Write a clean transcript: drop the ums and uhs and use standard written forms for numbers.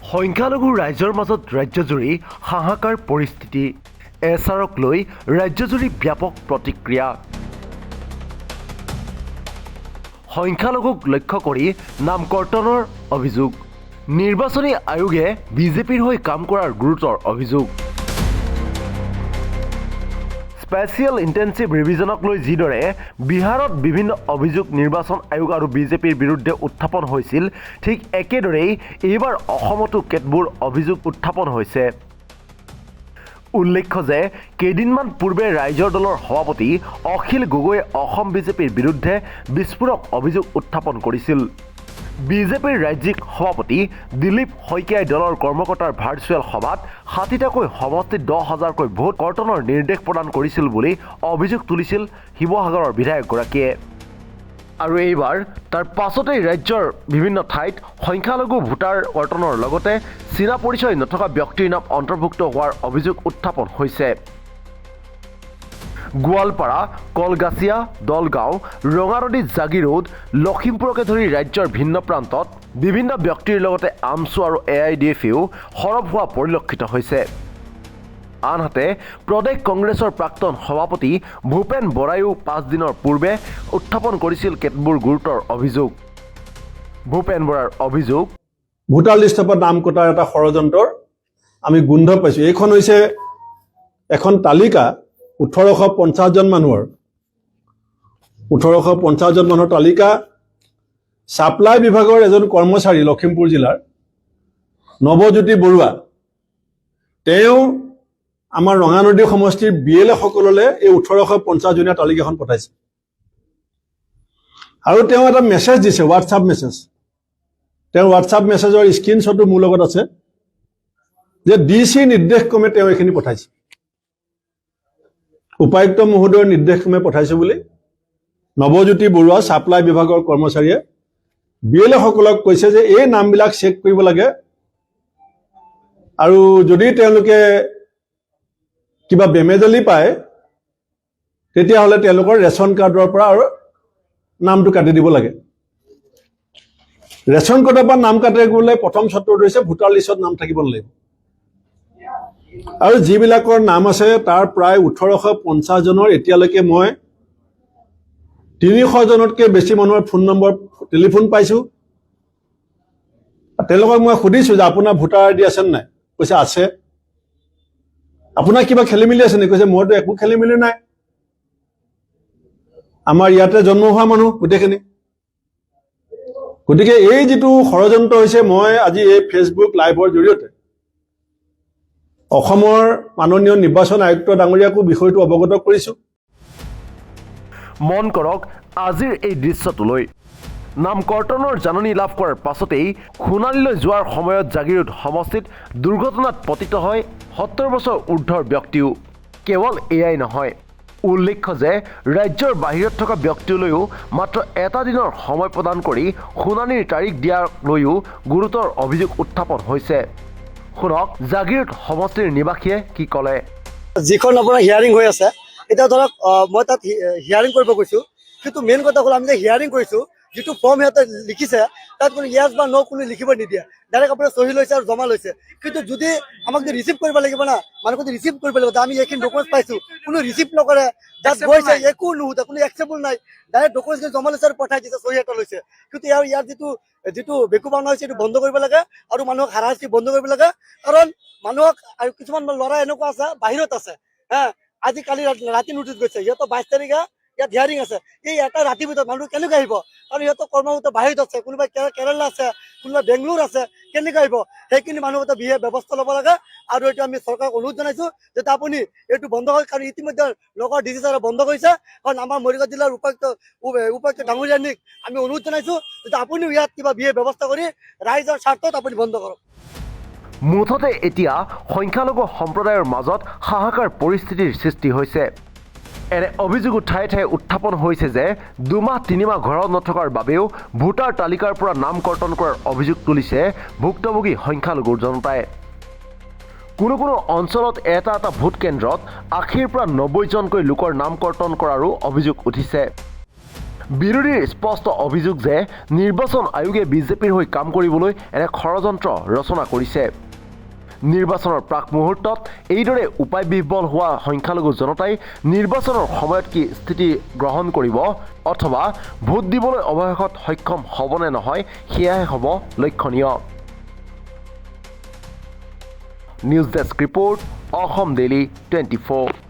সংখ্যালঘু ৰাইজৰ মাজত ৰাজ্যজুৰি হাহাকাৰ পৰিস্থিতি। এছআৰক লৈ ৰাজ্যজুৰি ব্যাপক প্ৰতিক্ৰিয়া। সংখ্যালঘুক লক্ষ্য কৰি নাম কৰ্তনৰ অভিযোগ। নিৰ্বাচনী আয়োগে বিজেপিৰ হৈ কাম কৰাৰ গুৰুতৰ অভিযোগ। স্পেচিয়েল ইণ্টেনচিভ ৰিভিজনক লৈ যিদৰে বিহাৰত বিভিন্ন অভিযোগ নিৰ্বাচন আয়োগ আৰু বিজেপিৰ বিৰুদ্ধে উত্থাপন হৈছিল, ঠিক একেদৰেই এইবাৰ অসমতো কেতবোৰ অভিযোগ উত্থাপন হৈছে। উল্লেখ্য যে কেইদিনমান পূৰ্বে ৰাইজৰ দলৰ সভাপতি অখিল গগৈয়ে অসম বিজেপিৰ বিৰুদ্ধে বিস্ফোৰক অভিযোগ উত্থাপন কৰিছিল। বিজেপিৰ ৰাজ্যিক সভাপতি দিলীপ শইকীয়াই দলৰ কৰ্মকৰ্তাৰ ভাৰ্চুৱেল সভাত ৬০টাকৈ সমষ্টিত ১০,০০০কৈ ভোট কৰ্তনৰ নিৰ্দেশ প্ৰদান কৰিছিল বুলি অভিযোগ তুলিছিল শিৱসাগৰৰ বিধায়কগৰাকীয়ে। আৰু এইবাৰ তাৰ পাছতেই ৰাজ্যৰ বিভিন্ন ঠাইত সংখ্যালঘু ভোটাৰ কৰ্তনৰ লগতে চীনা পৰিচয় নথকা ব্যক্তিৰ নাম অন্তৰ্ভুক্ত হোৱাৰ অভিযোগ উত্থাপন হৈছে। গোৱালপাৰা, কলগাছিয়া, দলগাঁও, ৰঙানদী, জাগিৰোড, লখিমপুৰকে ধৰি ৰাজ্যৰ ভিন্ন প্ৰান্তত বিভিন্ন ব্যক্তিৰ লগতে আমছু আৰু AIDFও সৰব হোৱা পৰিলক্ষিত হৈছে। আনহাতে প্ৰদেশ কংগ্ৰেছৰ প্ৰাক্তন সভাপতি ভূপেন বৰাইও ৫ দিনৰ পূৰ্বে উত্থাপন কৰিছিল কেতবোৰ গুৰুতৰ অভিযোগ। ভূপেন বৰাৰ অভিযোগ, ভোটাৰ লিষ্টৰ পৰা নাম কটাৰ এটা ষড়যন্ত্ৰৰ আমি গোন্ধ পাইছোঁ। এইখন হৈছে এখন তালিকা ১৮৫০ জন মানুহৰ ১৮৫০ জন মানুহৰ তালিকা। ছাপ্লাই বিভাগৰ এজন কৰ্মচাৰী লখিমপুৰ জিলাৰ নৱজ্যোতি বৰুৱা, তেওঁ আমাৰ ৰঙানদী সমষ্টিৰ BLA সকললৈ এই ১৮৫০ জনীয়া তালিকাখন পঠাইছে আৰু তেওঁ এটা মেছেজ দিছে, হোৱাটছআপ মেছেজ। তেওঁৰ হোৱাটছআপ মেছেজৰ স্ক্ৰীনশ্বটো মোৰ লগত আছে যে DC নিৰ্দেশক্ৰমে তেওঁ এইখিনি পঠাইছে, উপায়ুক্ত মহোদয়ৰ নিৰ্দেশক্ৰমে পঠাইছে বুলি নৱজ্যোতি বৰুৱা ছাপ্লাই বিভাগৰ কৰ্মচাৰীয়ে BLA সকলক কৈছে যে এই নামবিলাক চেক কৰিব লাগে আৰু যদি তেওঁলোকে কিবা বেমেজালি পায় তেতিয়াহ'লে তেওঁলোকৰ ৰেচন কাৰ্ডৰ পৰা আৰু নামটো কাটি দিব লাগে। ৰেচন কাৰ্ডৰ পৰা নাম কাটিবলৈ প্ৰথম চৰ্তটো হৈছে ভোটাৰ লিষ্টত নাম থাকিব নালাগিব। আৰু যিবিলাকৰ নাম আছে তাৰ প্ৰায় ১৮৫০ জনৰ এতিয়ালৈকে মই ৩০০ জনতকৈ বেছি মানুহৰ ফোন নম্বৰ, টেলিফোন পাইছোঁ। তেওঁলোকক মই সুধিছোঁ যে আপোনাৰ ভোটাৰ ID আছে নাই? কৈছে আছে। আপোনাৰ কিবা খেলি মেলি আছে নেকি? কৈছে মোৰতো একো খেলি মেলি নাই, আমাৰ ইয়াতে জন্ম হোৱা মানুহ গোটেইখিনি। গতিকে এই যিটো ষড়যন্ত্ৰ হৈছে, মই আজি এই ফেচবুক লাইভৰ জৰিয়তে অসমৰ মাননীয় নিৰ্বাচন আয়ুক্ত ডাঙৰীয়াকো বিষয়টো অৱগত কৰিছোঁ। মন কৰক আজিৰ এই দৃশ্যটোলৈ। নাম কৰ্তনৰ জাননী লাভ কৰাৰ পাছতেই সোণালীলৈ যোৱাৰ সময়ত জাগিৰোড সমষ্টিত দুৰ্ঘটনাত পতিত হয় ৭০ বছৰ ঊৰ্ধৰ ব্যক্তিও। কেৱল এয়াই নহয়, উল্লেখ্য যে ৰাজ্যৰ বাহিৰত থকা ব্যক্তিলৈও মাত্ৰ এটা দিনৰ সময় প্ৰদান কৰি শুনানিৰ তাৰিখ দিয়াক লৈও গুৰুতৰ অভিযোগ উত্থাপন হৈছে। শুনক জাগিৰোড সমষ্টিৰ নিবাসীয়ে কি ক'লে। যিখন আপোনাৰ হিয়াৰিং হৈ আছে, এতিয়া ধৰক মই তাত হিয়াৰিং কৰিব গৈছোঁ, কিন্তু মেইন কথা হ'ল আমি যে হিয়াৰিং কৰিছোঁ, যিটো ফৰ্ম সিহঁতে লিখিছে তাত কোনো য়েছ বা ন' কোনো লিখিব নিদিয়ে, ডাইৰেক্ট আপোনাৰ চহী লৈছে আৰু জমা লৈছে। কিন্তু যদি আমাক যদি ৰিচিভ কৰিব লাগিব না, মানুহক যদি ৰিচিভ কৰিব লাগিব, আমি এইখিনি ডকুমেণ্টছ পাইছোঁ, কোনো ৰিচিভ নকৰে, জাষ্ট গৈছে, একো নুসুধে, কোনো একচেপ্টেবল নাই, ডাইৰেক্ট ডকুমেণ্টছ জমা লৈছে আৰু পঠাই দিছে, চহী এটা লৈছে। কিন্তু ইয়াৰ যিটো বেকুবানা হৈছে, এইটো বন্ধ কৰিব লাগে আৰু মানুহক হাৰাশাস্তি বন্ধ কৰিব লাগে। কাৰণ মানুহক আৰু কিছুমান ল'ৰা এনেকুৱা আছে বাহিৰত আছে, আজি কালি ৰাতি নোটিচ গৈছে, সিহঁতৰ ২২ তাৰিখে ইয়াত হিয়াৰিং আছে। এই এটা ৰাতিৰ ভিতৰত মানুহ কেনেকৈ আহিব? কাৰণ সিহঁতৰ কৰ্মসূত্ৰে বাহিৰত আছে, কোনোবাই কেৰেলা আছে, কোনোবাই বেংগলোৰ আছে, কেনেকৈ আহিব? সেইখিনি মানুহ এটা ব্যৱস্থা ল'ব লাগে। আৰু এইটো আমি চৰকাৰক অনুৰোধ জনাইছোঁ যাতে আপুনি এইটো বন্ধ কৰে, কাৰণ ইতিমধ্যে নগৰ DC ছাৰে বন্ধ কৰিছে। কাৰণ আমাৰ মৰিগাঁও জিলাৰ উপায়ুক্ত ডাঙৰীয়ানীক আমি অনুৰোধ জনাইছোঁ যাতে আপুনিও ইয়াত কিবা ব্যৱস্থা কৰি ৰাইজৰ স্বাৰ্থত আপুনি বন্ধ কৰক। মুঠতে এতিয়া সংখ্যালঘু সম্প্ৰদায়ৰ মাজত হাহাকাৰ পৰিস্থিতিৰ সৃষ্টি হৈছে। এনে অভিযোগ ঠায়ে ঠায়ে উত্থাপন হৈছে যে ২-৩ মাহ ঘৰত নথকাৰ বাবেও ভোটাৰ তালিকাৰ পৰা নাম কৰ্তন কৰাৰ অভিযোগ তুলিছে ভুক্তভোগী সংখ্যালঘু জনতাই। কোনো কোনো অঞ্চলত এটা ভোট কেন্দ্ৰত ৮০ৰ পৰা ৯০ জনকৈ লোকৰ নাম কৰ্তন কৰাৰো অভিযোগ উঠিছে। বিৰোধীৰ স্পষ্ট অভিযোগ যে নিৰ্বাচন আয়োগে বিজেপিৰ হৈ কাম কৰিবলৈ এনে ষড়যন্ত্ৰ ৰচনা কৰিছে। নিৰ্বাচনৰ প্ৰাক মুহূৰ্তত এইদৰে উপায়বিহ্বল হোৱা সংখ্যালঘু জনতাই নিৰ্বাচনৰ সময়ত কি স্থিতি গ্ৰহণ কৰিব অথবা ভোট দিবলৈ অৱশেষত সক্ষম হ'বনে নহয় সেয়াহে হ'ব লক্ষণীয়। News desk report, Assam daily 24।